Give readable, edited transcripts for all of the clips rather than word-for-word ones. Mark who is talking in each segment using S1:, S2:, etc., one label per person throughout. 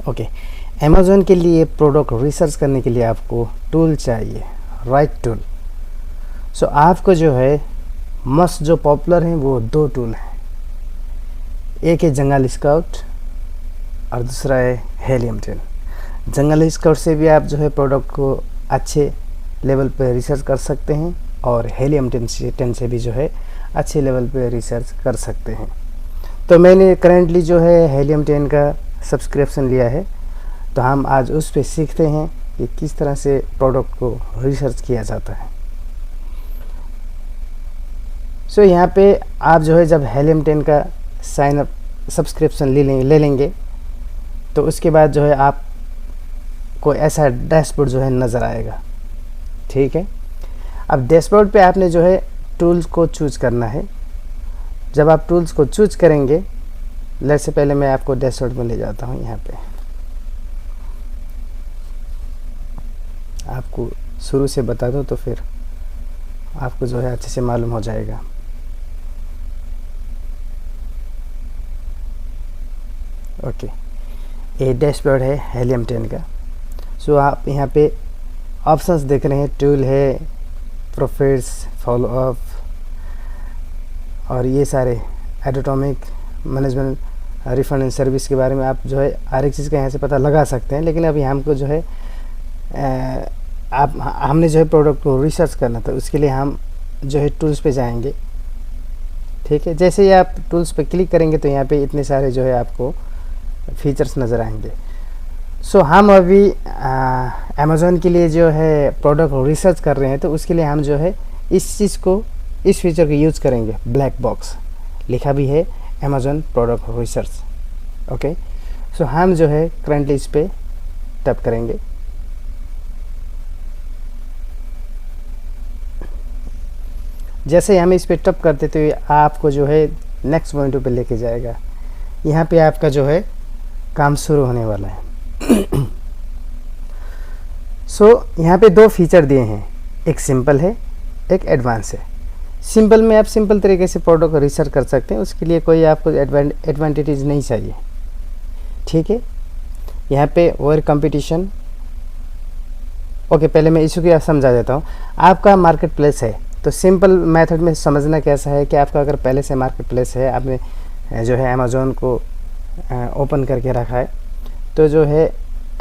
S1: Okay, Amazon के लिए product research करने के लिए आपको टूल चाहिए, राइट टूल। सो आपको जो है मस्ट जो पॉपुलर हैं वो दो टूल हैं, एक है जंगल स्काउट और दूसरा है हेलियम 10। जंगल स्काउट से भी आप जो है प्रोडक्ट को अच्छे लेवल पे रिसर्च कर सकते हैं और हेलियम 10 से भी जो है अच्छे लेवल पे रिसर्च कर सकते हैं। तो मैंने करेंटली जो है हेलियम 10 का सब्सक्रिप्शन लिया है, तो हम आज उस पे सीखते हैं कि किस तरह से प्रोडक्ट को रिसर्च किया जाता है। सो यहाँ पे आप जो है जब हेलियम 10 का साइन अप सब्सक्रिप्शन ले लेंगे तो उसके बाद जो है आपको ऐसा डैशबोर्ड जो है नज़र आएगा। ठीक है, अब डैशबोर्ड पे आपने जो है टूल्स को चूज़ करना है। जब आप टूल्स को चूज़ करेंगे, लेट्स से पहले मैं आपको डैशबोर्ड में ले जाता हूँ। यहाँ पे आपको शुरू से बता दूँ तो फिर आपको जो है अच्छे से मालूम हो जाएगा। ओके, ये डैशबोर्ड है हेलियम 10 का। सो आप यहाँ पे ऑप्शंस देख रहे हैं, टूल है, प्रॉफिट्स, फॉलो अप और ये सारे atomic management, refund and service के बारे में आप जो है हर एक चीज़ का यहाँ से पता लगा सकते हैं। लेकिन अभी हमको जो है हमने जो है प्रोडक्ट को रिसर्च करना था, उसके लिए हम जो है टूल्स पे जाएंगे। ठीक है, जैसे ही आप टूल्स पे क्लिक करेंगे तो यहाँ पे इतने सारे जो है आपको फीचर्स नज़र आएंगे। सो हम अभी अमेज़ॉन के लिए जो है प्रोडक्ट रिसर्च कर रहे हैं, तो उसके लिए हम जो है इस चीज़ को, इस फीचर को यूज़ करेंगे। ब्लैक बॉक्स लिखा भी है अमेज़ॉन प्रोडक्ट रिसर्च। ओके, सो हम जो है करंटली इस पर टैप करेंगे। जैसे हम इस पर टैप करते तो ये आपको जो है नेक्स्ट विंडो पे लेके जाएगा। यहाँ पे आपका जो है काम शुरू होने वाला है। सो यहाँ पे दो फीचर दिए हैं, एक सिंपल है, एक एडवांस है। सिंपल में आप सिंपल तरीके से प्रोडक्ट रिसर्च कर सकते हैं, उसके लिए कोई आपको एडवांटेज नहीं चाहिए। ठीक है, यहाँ पे और कंपटीशन। ओके, पहले मैं इशू की समझा देता हूँ। आपका मार्केट प्लेस है, तो सिंपल मेथड में समझना कैसा है कि आपका अगर पहले से मार्केट प्लेस है, आपने जो है अमेज़ॉन को ओपन करके रखा है, तो जो है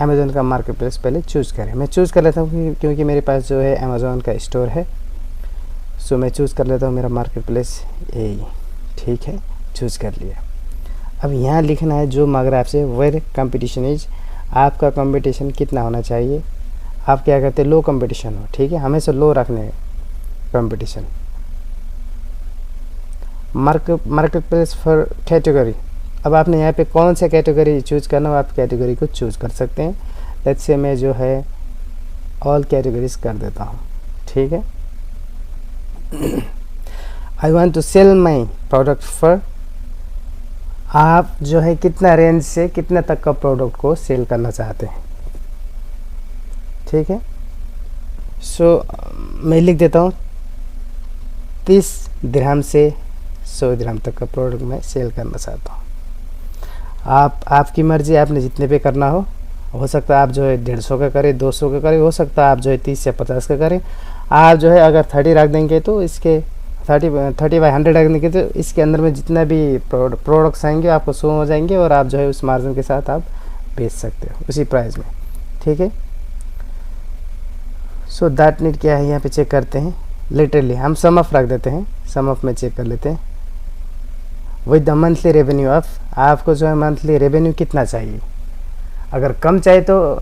S1: अमेज़ॉन का मार्केट प्लेस पहले चूज़ करें। मैं चूज़ कर लेता हूँ क्योंकि मेरे पास जो है अमेज़ॉन का स्टोर है। सो मैं चूज़ कर लेता हूँ मेरा मार्केट प्लेस यही। ठीक है, चूज़ कर लिया। अब यहाँ लिखना है जो मांग रहा है आपसे, वेयर कंपटीशन इज, आपका कंपटीशन कितना होना चाहिए। आप क्या करते हैं, लो कंपटीशन हो। ठीक है, हमेशा लो रखने competition. Market place for category, अब आपने यहाँ पे कौन सा कैटेगरी चूज़ करना हो, आप कैटेगरी को चूज़ कर सकते हैं। लेट्स से मैं जो है ऑल कैटेगरीज कर देता हूँ। ठीक है, I want to sell my product for, आप जो है कितना रेंज से कितना तक का प्रोडक्ट को सेल करना चाहते हैं। ठीक है, सो मैं लिख देता हूँ 30 दिरहम से 100 दिरहम तक का प्रोडक्ट मैं सेल करना चाहता हूँ। आपकी मर्ज़ी, आपने जितने पे करना हो सकता है आप जो है 150 का करें, 200 का करें, हो सकता है आप जो है 30 से 50 का करें। आप जो है अगर 30 रख देंगे तो इसके 30/100 रख देंगे तो इसके अंदर में जितना भी प्रोडक्ट्स आएंगे आपको शो हो जाएंगे और आप जो है उस मार्जिन के साथ आप बेच सकते हो उसी प्राइस में। ठीक है, सो दैट नीड क्या है, यहाँ पे चेक करते हैं। लिटरली हम सम ऑफ रख देते हैं, सम ऑफ में चेक कर लेते हैं। With the monthly revenue of, आपको जो है मंथली रेवेन्यू कितना चाहिए। अगर कम चाहिए तो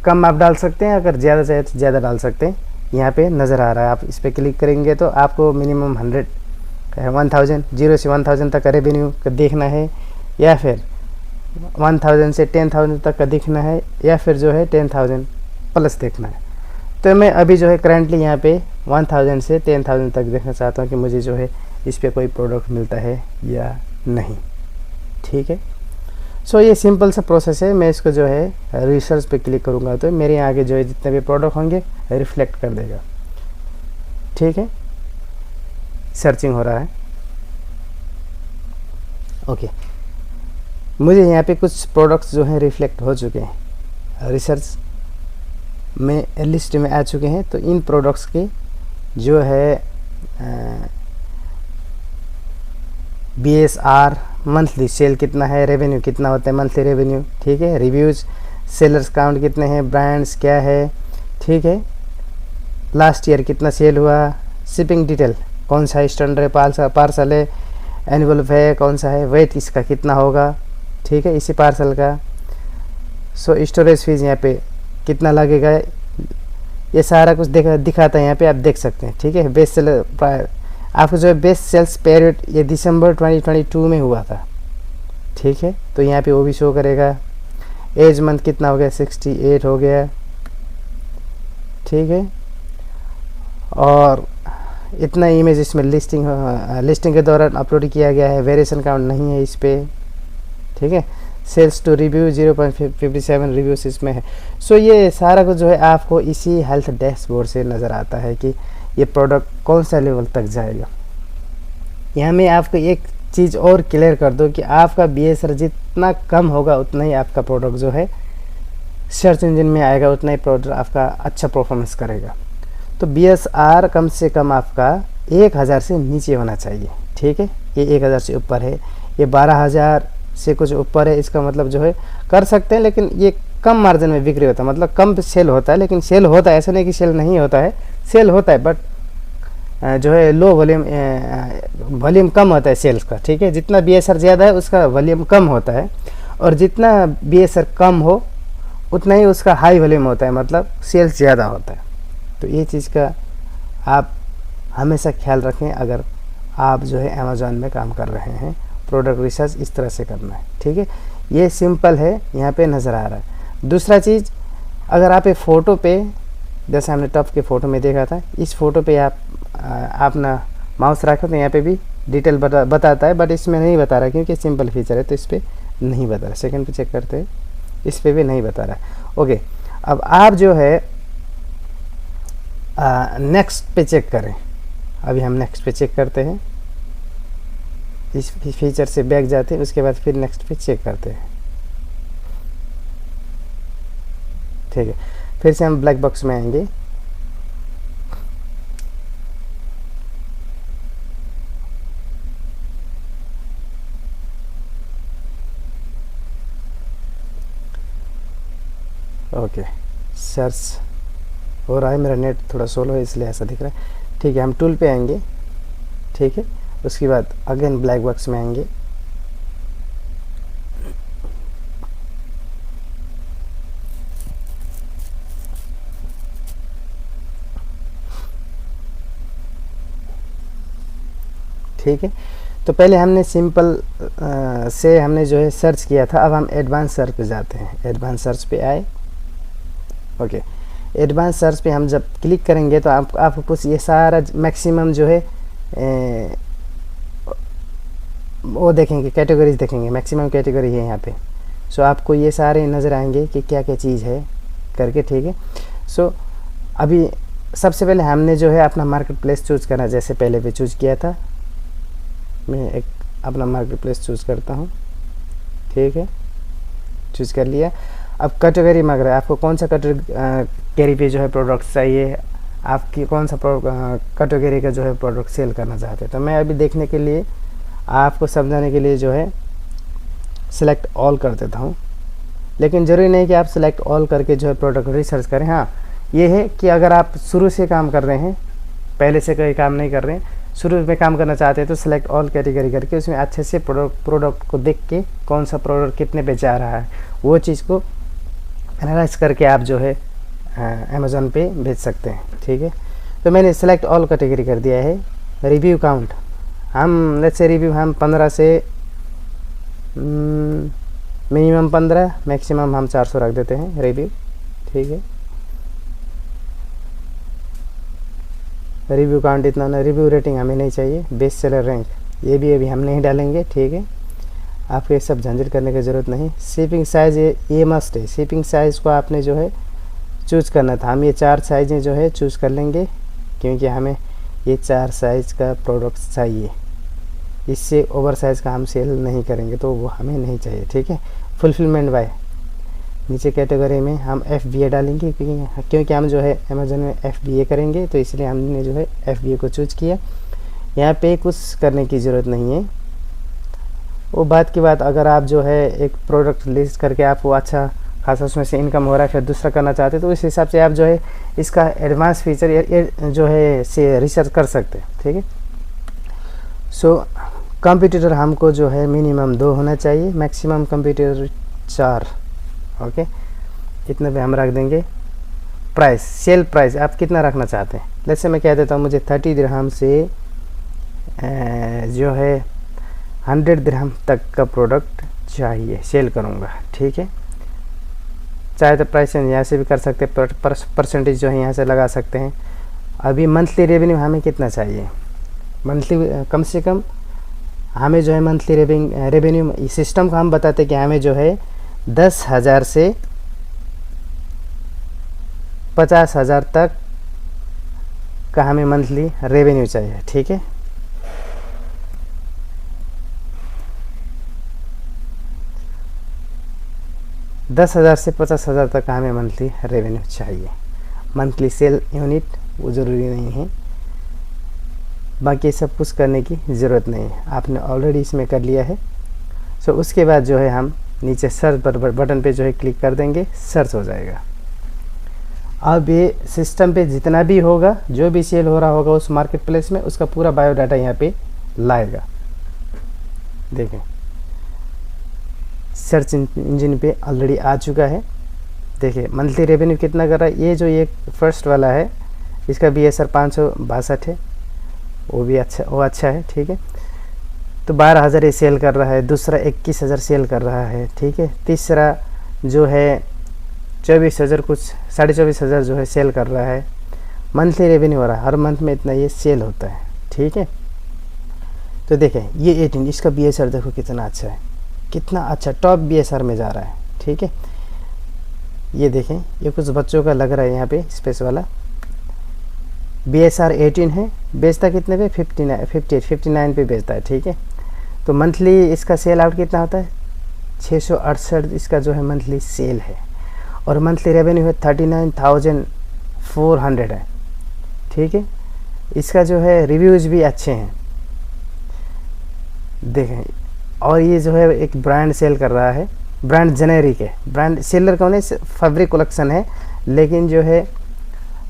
S1: कम आप डाल सकते हैं, अगर ज़्यादा चाहिए तो ज़्यादा डाल सकते हैं। यहाँ पे नज़र आ रहा है, आप इस पर क्लिक करेंगे तो आपको मिनिमम 1000 0 से 1000 तक का रेवेन्यू देखना है, या फिर 1000 से 10,000 तक का देखना है, या फिर जो है 10,000 प्लस देखना है। तो मैं अभी जो है करंटली यहाँ पे 1000 से 10,000 तक देखना चाहता हूँ कि मुझे जो है इस पर कोई प्रोडक्ट मिलता है या नहीं। ठीक है, सो ये सिंपल सा प्रोसेस है। मैं इसको जो है रिसर्च पे क्लिक करूँगा तो मेरे आगे जो है जितने भी प्रोडक्ट होंगे रिफ्लेक्ट कर देगा। ठीक है, सर्चिंग हो रहा है। ओके, मुझे यहाँ पे कुछ प्रोडक्ट्स जो हैं रिफ्लेक्ट हो चुके हैं, रिसर्च में लिस्ट में आ चुके हैं। तो इन प्रोडक्ट्स के जो है BSR मंथली सेल कितना है, रेवेन्यू कितना होता है मंथली रेवेन्यू, ठीक है, रिव्यूज़, सेलर्स काउंट कितने हैं, ब्रांड्स क्या है, ठीक है, लास्ट ईयर कितना सेल हुआ, शिपिंग डिटेल कौन सा स्टैंडर्ड है, पार्सल है, एनवलप है कौन सा है, वेट इसका कितना होगा, ठीक है, इसी पार्सल का। सो स्टोरेज फीस यहाँ पे कितना लगेगा, ये सारा कुछ दिखाता है यहाँ पे, आप देख सकते हैं, ठीक है। बेस्ट सेलर आपको जो है बेस्ट सेल्स पीरियड ये दिसंबर 2022 में हुआ था, ठीक है, तो यहाँ पे वो भी शो करेगा। एज मंथ कितना हो गया, 68 हो गया, ठीक है, और इतना इमेज इसमें लिस्टिंग के दौरान अपलोड किया गया है, वेरिएशन काउंट नहीं है इस पर, ठीक है। सेल्स टू रिव्यू 0.57 रिव्यूज इसमें है। सो ये सारा कुछ जो है आपको इसी हेल्थ डैशबोर्ड से नज़र आता है कि ये प्रोडक्ट कौन सा लेवल तक जाएगा। यहाँ मैं आपको एक चीज़ और क्लियर कर दूँ कि आपका BSR जितना कम होगा उतना ही आपका प्रोडक्ट जो है सर्च इंजन में आएगा, उतना ही प्रोडक्ट आपका अच्छा परफॉर्मेंस करेगा। तो BSR कम से कम आपका 1000 से नीचे होना चाहिए, ठीक है। ये 1000 से ऊपर है, ये 12000 से कुछ ऊपर है, इसका मतलब जो है कर सकते हैं, लेकिन ये कम मार्जिन में बिक्री होता है, मतलब कम सेल होता है, लेकिन सेल होता है, ऐसा नहीं कि सेल नहीं होता है, सेल होता है, बट जो है लो वॉल्यूम कम होता है सेल्स का, ठीक है। जितना BSR ज़्यादा है उसका वॉल्यूम कम होता है, और जितना BSR कम हो उतना ही उसका हाई वॉल्यूम होता है, मतलब सेल्स ज़्यादा होता है। तो ये चीज़ का आप हमेशा ख्याल रखें अगर आप जो है अमेज़ॉन में काम कर रहे हैं। प्रोडक्ट रिसर्च इस तरह से करना है, ठीक है। ये सिंपल है, यहाँ पे नज़र आ रहा है। दूसरा चीज़, अगर आप एक फ़ोटो पे, जैसे हमने टॉप के फ़ोटो में देखा था, इस फ़ोटो पे आप अपना माउस रखो तो यहाँ पे भी डिटेल बताता है, बट इसमें नहीं बता रहा क्योंकि सिंपल फीचर है, तो इस पर नहीं बता रहा। सेकंड पे चेक करते हैं, इस पर भी नहीं बता रहा। ओके, अब आप जो है नेक्स्ट पे चेक करें। अभी हम नेक्स्ट पे चेक करते हैं, इस फीचर से बैक जाते हैं, उसके बाद फिर नेक्स्ट पे चेक करते हैं, ठीक है। फिर से हम ब्लैक बॉक्स में आएंगे, ओके, सर्च हो रहा है, मेरा नेट थोड़ा स्लो है इसलिए ऐसा दिख रहा है, ठीक है। हम टूल पे आएंगे, ठीक है, उसके बाद अगेन ब्लैक बॉक्स में आएंगे, ठीक है। तो पहले हमने सिंपल से हमने जो है सर्च किया था, अब हम एडवांस सर्च पे जाते हैं। एडवांस सर्च पे आए, ओके, एडवांस सर्च पे हम जब क्लिक करेंगे तो आपको कुछ ये सारा मैक्सिमम जो है वो देखेंगे, कैटेगरीज देखेंगे, मैक्सिमम कैटेगरी है यहाँ पे। सो आपको ये सारे नज़र आएंगे कि क्या क्या चीज़ है करके, ठीक है। सो अभी सबसे पहले हमने जो है अपना मार्केट प्लेस चूज़ करना, जैसे पहले भी चूज़ किया था। मैं एक अपना मार्केट प्लेस चूज़ करता हूँ, ठीक है, चूज़ कर लिया। अब कैटेगरी मांग रहा है, आपको कौन सा कैटेगरी पे जो है प्रोडक्ट चाहिए, आपकी कौन सा कैटेगरी का जो है प्रोडक्ट सेल करना चाहते हैं। तो मैं अभी देखने के लिए, आपको समझाने के लिए जो है सिलेक्ट ऑल कर देता हूँ, लेकिन ज़रूरी नहीं कि आप सिलेक्ट ऑल करके जो है प्रोडक्ट रिसर्च करें। हाँ, ये है कि अगर आप शुरू से काम कर रहे हैं, पहले से कोई काम नहीं कर रहे हैं, शुरू में काम करना चाहते हैं, तो सिलेक्ट ऑल कैटेगरी करके उसमें अच्छे से प्रोडक्ट को देख के कौन सा प्रोडक्ट कितने पे जा रहा है वो चीज़ को एनालाइज करके आप जो है अमेज़ॉन पे भेज सकते हैं, ठीक है। तो मैंने सेलेक्ट ऑल कैटेगरी कर दिया है। रिव्यू काउंट, हम लेट्स से रिव्यू हम 15 से मिनिमम 15, मैक्सिमम हम 400 रख देते हैं रिव्यू, ठीक है। रिव्यू काउंट इतना ना, रिव्यू रेटिंग हमें नहीं चाहिए। बेस्ट सेलर रैंक ये भी अभी हम नहीं डालेंगे, ठीक है, आपको ये सब झंझट करने की ज़रूरत नहीं। शिपिंग साइज़ ये मस्ट है, शिपिंग साइज़ को आपने जो है चूज़ करना था। हम ये 4 साइज़ें जो है चूज़ कर लेंगे क्योंकि हमें ये 4 साइज़ का प्रोडक्ट चाहिए, इससे ओवर साइज़ का हम सेल नहीं करेंगे, तो वो हमें नहीं चाहिए, ठीक है। फुलफिलमेंट बाय, नीचे कैटेगरी में हम FBA डालेंगे, क्योंकि हम जो है अमेज़न में FBA करेंगे, तो इसलिए हमने जो है FBA को चूज किया। यहाँ पे कुछ करने की ज़रूरत नहीं है। वो बात की बात, अगर आप जो है एक प्रोडक्ट लिस्ट करके आपको अच्छा खासा उसमें से इनकम हो रहा है, फिर दूसरा करना चाहते हैं, तो इस हिसाब से आप जो है इसका एडवांस फीचर जो है से रिसर्च कर सकते हैं, ठीक है। सो कंप्यूटर हमको जो है मिनिमम 2 होना चाहिए, मैक्सिमम कंप्यूटर 4, ओके। इतने पे हम रख देंगे। प्राइस, सेल प्राइस आप कितना रखना चाहते हैं। जैसे मैं कह देता हूँ मुझे 30 दिरहम से जो है 100 दिरहम तक का प्रोडक्ट चाहिए, सेल करूँगा, ठीक है। चाहे तो प्राइस यहाँ से भी कर सकते हैं, परसेंटेज जो है यहाँ से लगा सकते हैं। अभी मंथली रेवेन्यू हमें कितना चाहिए, मंथली कम से कम हमें जो है मंथली रेवेन्यू सिस्टम को हम बताते हैं कि हमें जो है 10,000 से 50,000 तक का हमें मंथली रेवेन्यू चाहिए, ठीक है। $10,000 से 50,000 तक का हमें मंथली रेवेन्यू चाहिए। मंथली सेल यूनिट वो ज़रूरी नहीं है, बाकी सब कुछ करने की ज़रूरत नहीं है, आपने ऑलरेडी इसमें कर लिया है। सो उसके बाद जो है हम नीचे सर्च बटन पे जो है क्लिक कर देंगे, सर्च हो जाएगा। अब ये सिस्टम पे जितना भी होगा, जो भी सेल हो रहा होगा उस मार्केट प्लेस में, उसका पूरा बायोडाटा यहाँ पे लाएगा। देखें सर्च इंजन पे ऑलरेडी आ चुका है। देखिए मंथली रेवेन्यू कितना कर रहा है। ये जो ये फर्स्ट वाला है इसका BSR 562 है, वो भी अच्छा है, ठीक है। तो 12,000 ये सेल कर रहा है। दूसरा 21,000 सेल कर रहा है, ठीक है। तीसरा जो है 24,000 कुछ 24,500 जो है सेल कर रहा है। मंथली रेवेन्यू हो रहा है, हर मंथ में इतना ये सेल होता है, ठीक है। तो देखें ये 18, इसका BSR देखो कितना अच्छा है, कितना अच्छा टॉप BSR में जा रहा है, ठीक है। ये देखें ये कुछ बच्चों का लग रहा है यहाँ पे स्पेस वाला। BSR 18 है, बेचता कितने पे 59 पे बेचता है, ठीक है। तो मंथली इसका सेल आउट कितना होता है 668 इसका जो है मंथली सेल है, और मंथली रेवेन्यू है 39,400 है, ठीक है। इसका जो है रिव्यूज़ भी अच्छे हैं, देखें। और ये जो है एक ब्रांड सेल कर रहा है, ब्रांड जेनेरिक है, ब्रांड सेलर कौन है, फैब्रिक कलेक्शन है, लेकिन जो है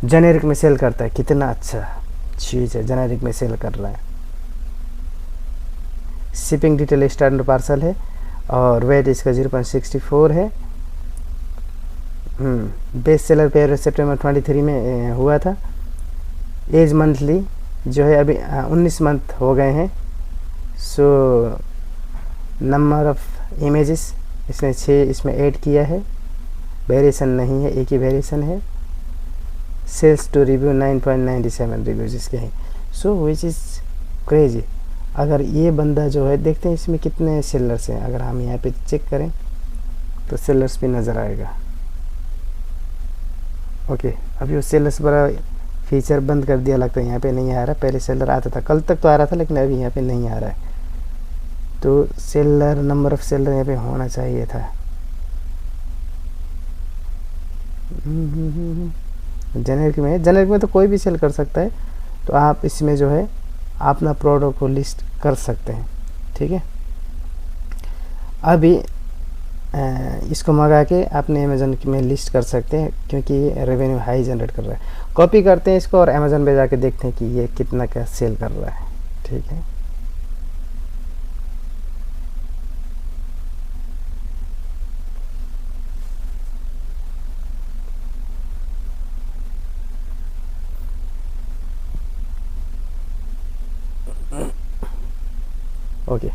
S1: जेनेरिक में सेल करता है। कितना अच्छा चीज़ है, जेनेरिक में सेल कर रहा है। शिपिंग डिटेल स्टैंडर्ड पार्सल है, और वेट इसका 0.64 है। बेस्ट सेलर पेयर सितंबर 23 में हुआ था। एज मंथली जो है अभी 19 मंथ हो गए हैं। सो नंबर ऑफ इमेजेस इसने 6 इसमें ऐड किया है, वेरिएशन नहीं है, एक ही वेरिएशन है। सेल्स टू रिव्यू 9.97 रिव्यूज इसके हैं। सो विच इज़ क्रेजी। अगर ये बंदा जो है, देखते हैं इसमें कितने सेलर्स हैं। अगर हम यहाँ पे चेक करें तो सेलर्स भी नज़र आएगा। ओके अभी वो सेलर्स बड़ा फीचर बंद कर दिया लगता है, यहाँ पे नहीं आ रहा। पहले सेलर आता था, कल तक तो आ रहा था, लेकिन अभी यहाँ पे नहीं आ रहा है। तो सेलर नंबर ऑफ सेलर यहाँ पे होना चाहिए था। जेनेरिक में है, जेनेरिक में तो कोई भी सेल कर सकता है। तो आप इसमें जो है अपना प्रोडक्ट को लिस्ट कर सकते हैं, ठीक है। अभी इसको मंगा के अपने अमेज़न में लिस्ट कर सकते हैं, क्योंकि ये रेवेन्यू हाई जनरेट कर रहा है। कॉपी करते हैं इसको और अमेज़न पे जाके देखते हैं कि ये कितना का सेल कर रहा है, ठीक है। ओके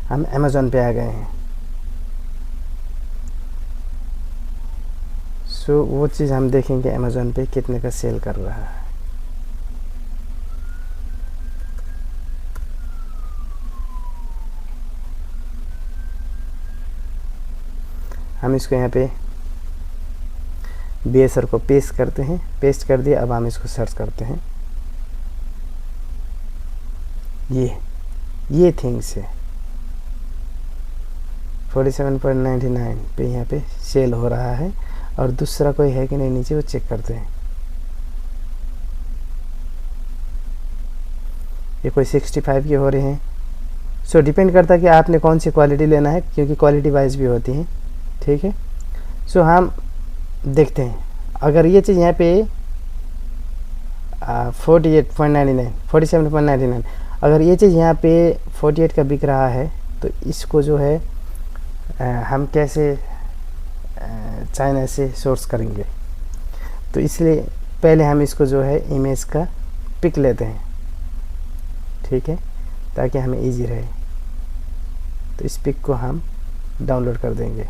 S1: हम अमेज़न पे आ गए हैं। सो वो चीज़ हम देखेंगे अमेज़न पे कितने का सेल कर रहा है। हम इसको यहाँ पे BSR को पेस्ट करते हैं, पेस्ट कर दिया। अब हम इसको सर्च करते हैं। ये ये थिंग्स है 47.99 पे यहाँ पे सेल हो रहा है, और दूसरा कोई है कि नहीं नीचे वो चेक करते हैं। ये कोई 65 के हो रहे हैं। सो डिपेंड करता है कि आपने कौन सी क्वालिटी लेना है, क्योंकि क्वालिटी वाइज भी होती है, ठीक है। सो हम देखते हैं, अगर ये चीज़ यहाँ पे 47.99 अगर ये चीज़ यहाँ पे 48 का बिक रहा है, तो इसको जो है हम कैसे चाइना से सोर्स करेंगे। तो इसलिए पहले हम इसको जो है इमेज का पिक लेते हैं, ठीक है, ताकि हमें इजी रहे। तो इस पिक को हम डाउनलोड कर देंगे।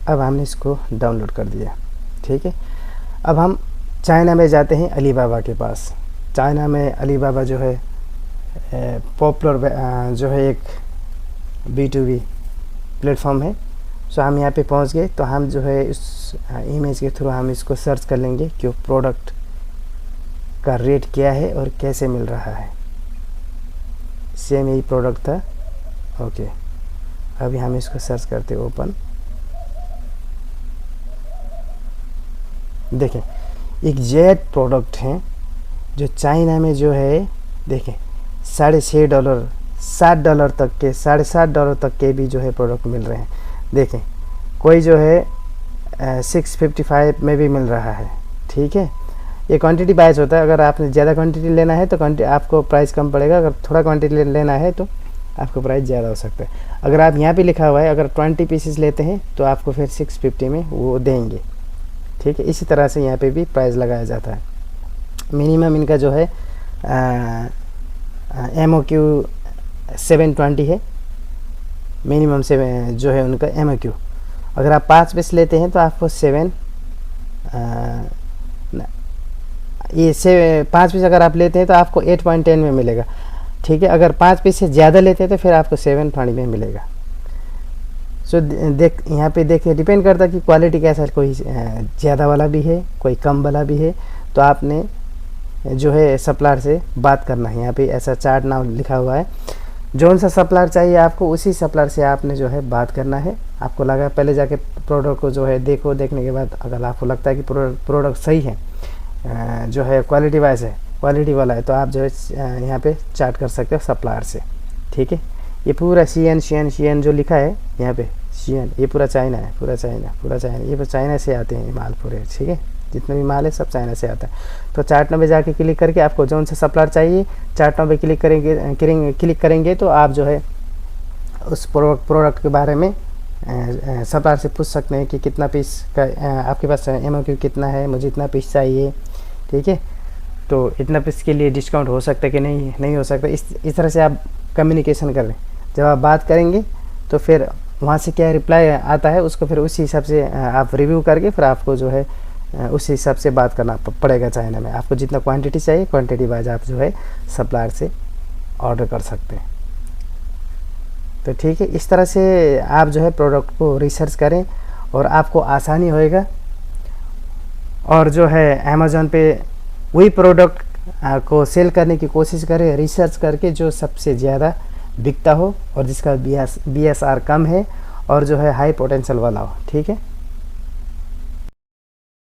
S1: अब हमने इसको डाउनलोड कर दिया, ठीक है। अब हम चाइना में जाते हैं अलीबाबा के पास। चाइना में अलीबाबा जो है पॉपुलर जो है एक B2B प्लेटफॉर्म है। सो हम यहाँ पे पहुँच गए, तो हम जो है इस इमेज के थ्रू हम इसको सर्च कर लेंगे कि प्रोडक्ट का रेट क्या है और कैसे मिल रहा है। सेम यही प्रोडक्ट था, ओके। अभी हम इसको सर्च करते ओपन। देखें, एक जेट प्रोडक्ट है जो चाइना में जो है, देखें $6.5 $7 तक के, $7.5 तक के भी जो है प्रोडक्ट मिल रहे हैं। देखें, कोई जो है 655 में भी मिल रहा है, ठीक है। ये क्वांटिटी वाइज होता है। अगर आपने ज़्यादा क्वांटिटी लेना है तो आपको प्राइस कम पड़ेगा, अगर थोड़ा क्वांटिटी लेना है तो आपको प्राइस ज़्यादा हो सकता है। अगर आप यहाँ पे लिखा हुआ है अगर 20 पीसेस लेते हैं तो आपको फिर 650 में वो देंगे, ठीक है। इसी तरह से यहाँ पे भी प्राइस लगाया जाता है। मिनिमम इनका जो है MOQ 720 है, मिनिमम से जो है उनका MOQ। अगर आप 5 पीस लेते हैं तो आपको 5 पीस अगर आप लेते हैं तो आपको 8.10 में मिलेगा, ठीक है। अगर 5 पीस से ज़्यादा लेते हैं तो फिर आपको 720 में मिलेगा। सो देख, यहाँ पे देखिए डिपेंड करता है कि क्वालिटी कैसा है। कोई ज़्यादा वाला भी है, कोई कम वाला भी है, तो आपने जो है सप्लायर से बात करना है। यहाँ पे ऐसा चार्ट नाम लिखा हुआ है, जौन सा सप्लायर चाहिए आपको उसी सप्लायर से आपने जो है बात करना है। आपको लगा पहले जाके प्रोडक्ट को जो है देखो, देखने के बाद अगर आपको लगता है कि प्रोडक्ट सही है, जो है क्वालिटी वाइज है, क्वालिटी वाला है, तो आप जो है यहाँ पे चार्ट कर सकते हो सप्लायर से, ठीक है। ये पूरा CN जो लिखा है यहाँ पे CN, ये पूरा चाइना है, पूरा चाइना, ये चाइना से आते हैं माल पूरे, ठीक है। जितना भी माल है सब चाइना से आता है। तो चार्ट में जाके क्लिक करके आपको जौन सा सप्लायर चाहिए चार्ट में क्लिक करेंगे तो आप जो है उस प्रोडक्ट के बारे में सप्लायर से पूछ सकते हैं कि कितना पीस का आपके पास MOQ कितना है, मुझे इतना पीस चाहिए, ठीक है। तो इतना पीस के लिए डिस्काउंट हो सकता है कि नहीं हो सकता। इस तरह से आप कम्युनिकेशन कर रहे हैं। जब आप बात करेंगे तो फिर वहाँ से क्या रिप्लाई आता है उसको फिर उसी हिसाब से आप रिव्यू करके फिर आपको जो है उसी हिसाब से बात करना पड़ेगा। चाइना में आपको जितना क्वांटिटी चाहिए क्वांटिटी वाइज आप जो है सप्लायर से ऑर्डर कर सकते हैं। तो ठीक है, इस तरह से आप जो है प्रोडक्ट को रिसर्च करें और आपको आसानी होएगा। और जो है अमेज़न पे वही प्रोडक्ट को सेल करने की कोशिश करें रिसर्च करके जो सबसे ज़्यादा बिकता हो और जिसका BSR कम है और जो है हाई पोटेंशियल वाला हो, ठीक है।